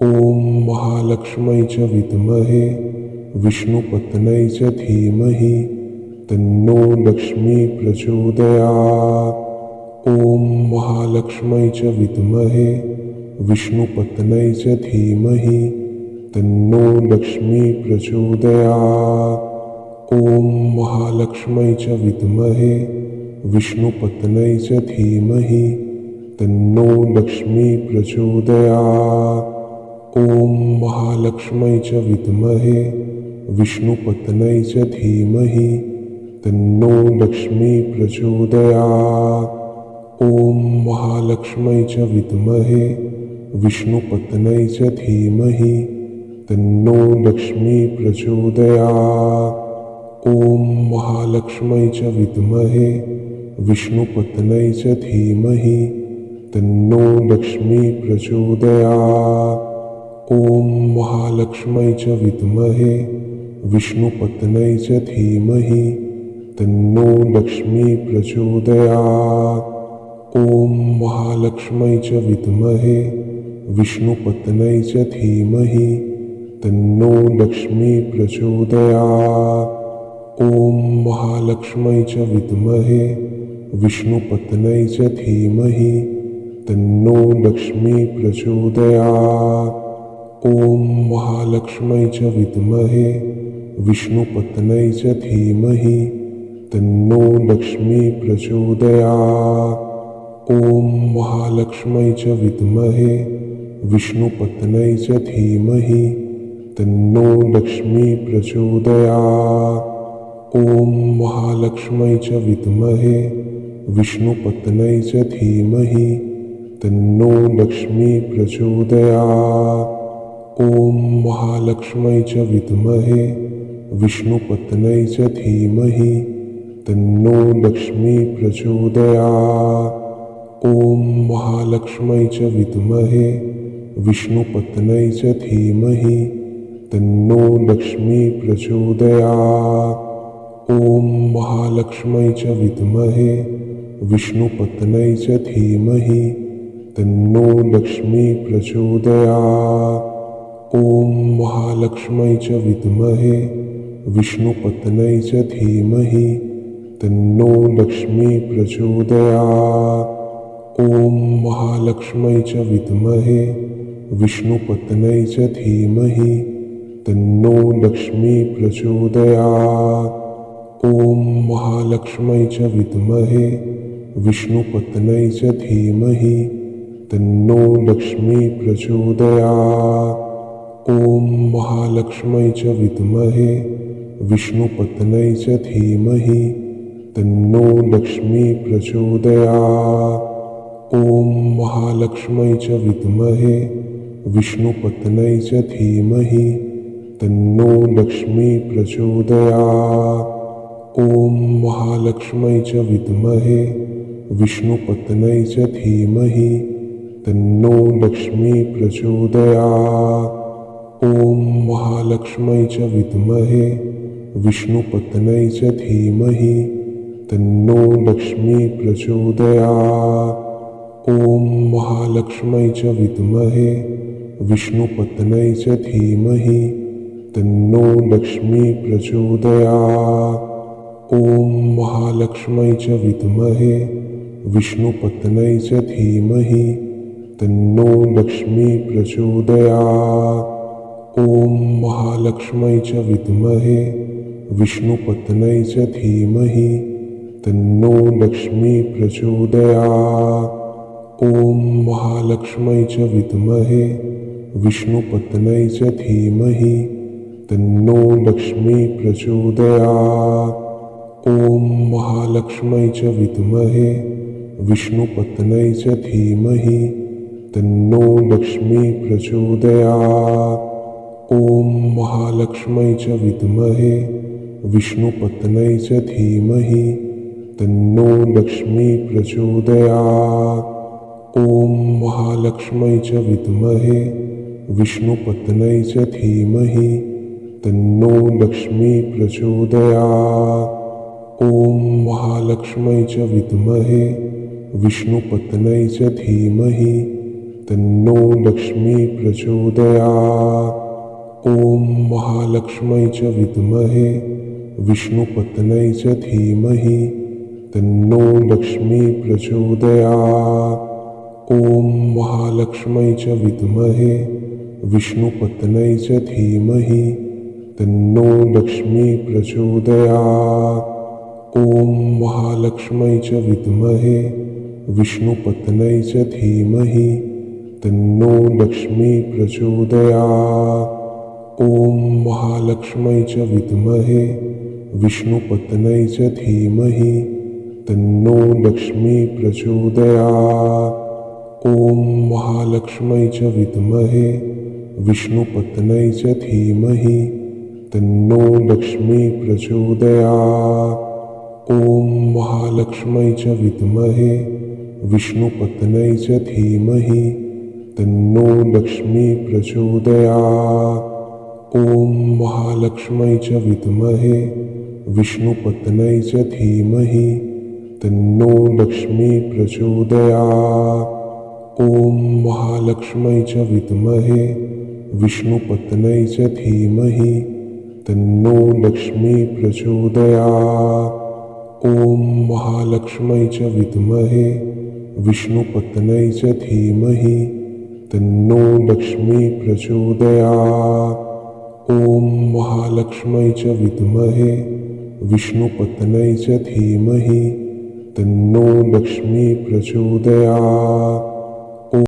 ॐ महालक्ष्म्यै च विद्महे विष्णुपत्न्यै च धीमहि तन्नो लक्ष्मी प्रचोदयात्। ॐ महालक्ष्म्यै च विद्महे विष्णुपत्न्यै च धीमहि तन्नो लक्ष्मी प्रचोदयात्। ॐ महालक्ष्म्यै च विद्महे विष्णुपत्न्यै च धीमहि तन्नो लक्ष्मी प्रचोदयात्। ॐ महालक्ष्म्यै च विद्महे विष्णुपत्न्यै च धीमहि तन्नो लक्ष्मी प्रचोदयात्। ॐ महालक्ष्म्यै च विद्महे विष्णुपत्न्यै च धीमहि तन्नो लक्ष्मी प्रचोदयात्। ॐ महालक्ष्म्यै च विद्महे विष्णुपत्न्यै च धीमहि तन्नो लक्ष्मी प्रचोदयात्। ॐ महालक्ष्म्यै च विद्महे विष्णुपत्न्यै च धीमहि तन्नो लक्ष्मी प्रचोदयात्। ॐ महालक्ष्म्यै च विद्महे विष्णुपत्न्यै च धीमहि तन्नो लक्ष्मी प्रचोदयात्। ॐ महालक्ष्म्यै च विद्महे विष्णुपत्न्यै च धीमहि तन्नो लक्ष्मी प्रचोदयात्। ॐ महालक्ष्म्यै च विद्महे विष्णुपत्न्यै च धीमहि तन्नो लक्ष्मी प्रचोदयात्। ॐ महालक्ष्म्यै च विद्महे विष्णुपत्न्यै च धीमहि तन्नो लक्ष्मी प्रचोदयात्। ॐ महालक्ष्म्यै च विद्महे विष्णुपत्न्यै च धीमहि तन्नो लक्ष्मी प्रचोदयात्। ॐ महालक्ष्म्यै च विद्महे विष्णुपत्न्यै च धीमहि तन्नो लक्ष्मी प्रचोदयात्। ॐ महालक्ष्म्यै च विद्महे विष्णुपत्न्यै च धीमहि तन्नो लक्ष्मी प्रचोदयात्। ॐ महालक्ष्म्यै च विद्महे विष्णुपत्न्यै च धीमहि तन्नो लक्ष्मी प्रचोदयात्। ॐ महालक्ष्म्यै च विद्महे विष्णुपत्न्यै च धीमहि तन्नो लक्ष्मी प्रचोदयात्। ॐ महालक्ष्म्यै च विद्महे विष्णुपत्न्यै च धीमहि तन्नो लक्ष्मी प्रचोदयात्। ॐ महालक्ष्म्यै च विद्महे विष्णुपत्न्यै च धीमहि तन्नो लक्ष्मी प्रचोदयात्। ॐ महालक्ष्म्यै च विद्महे विष्णुपत्न्यै च धीमहि तन्नो लक्ष्मी प्रचोदयात्। ॐ महालक्ष्म्यै च विद्महे विष्णुपत्न्यै च धीमहि तन्नो लक्ष्मी प्रचोदयात्। ॐ महालक्ष्म्यै च विद्महे विष्णुपत्न्यै च धीमहि तन्नो लक्ष्मी प्रचोदयात्। ॐ महालक्ष्म्यै च विद्महे विष्णुपत्न्यै च धीमहि तन्नो लक्ष्मी प्रचोदयात्। ॐ महालक्ष्म्यै च विद्महे विष्णुपत्न्यै च धीमहि तन्नो लक्ष्मी प्रचोदयात्। ॐ महालक्ष्म्यै च विद्महे विष्णुपत्न्यै च धीमहि तन्नो लक्ष्मी प्रचोदयात्। ॐ महालक्ष्म्यै च विद्महे विष्णुपत्न्यै च धीमहि तन्नो लक्ष्मी प्रचोदयात्। ॐ महालक्ष्म्यै च विद्महे विष्णुपत्न्यै च धीमहि तन्नो लक्ष्मी प्रचोदयात्। ॐ महालक्ष्म्यै च विद्महे विष्णुपत्न्यै च धीमहि तन्नो लक्ष्मी प्रचोदयात्। ॐ महालक्ष्म्यै च विद्महे विष्णुपत्न्यै च धीमहि तन्नो लक्ष्मी प्रचोदयात्। ॐ महालक्ष्म्यै च विद्महे विष्णुपत्न्यै च धीमहि तन्नो लक्ष्मी प्रचोदयात्। ॐ महालक्ष्म्यै च विद्महे विष्णुपत्न्यै च धीमहि तन्नो लक्ष्मी प्रचोदयात्। ॐ महालक्ष्मै च विद्महे विष्णुपत्न्यै च धीमहि तन्नो लक्ष्मी प्रचोदयात्। ॐ महालक्ष्मै च विद्महे विष्णुपत्न्यै च धीमहि तन्नो लक्ष्मी प्रचोदयात्। ॐ महालक्ष्मै च विद्महे विष्णुपत्न्यै च धीमहि तन्नो लक्ष्मी प्रचोदयात्। ॐ महालक्ष्मै च विद्महे विष्णुपत्न्यै च धीमहि तन्नो लक्ष्मी प्रचोदयात्। ॐ महालक्ष्मै च विद्महे विष्णुपत्न्यै च धीमहि तन्नो लक्ष्मी प्रचोदयात्। ॐ महालक्ष्मै च विद्महे विष्णुपत्न्यै च धीमहि तन्नो लक्ष्मी प्रचोदयात्। ॐ महालक्ष्मै च विद्महे विष्णुपत्न्यै च धीमहि तन्नो लक्ष्मी प्रचोदयात्। ॐ महालक्ष्मै च विद्महे विष्णुपत्न्यै च धीमहि तन्नो लक्ष्मी प्रचोदयात्। ॐ महालक्ष्मै च विद्महे विष्णुपत्न्यै च धीमहि तन्नो लक्ष्मी प्रचोदयात्। ॐ महालक्ष्मै च विद्महे विष्णुपत्न्यै च धीमहि तन्नो लक्ष्मी प्रचोदयात्।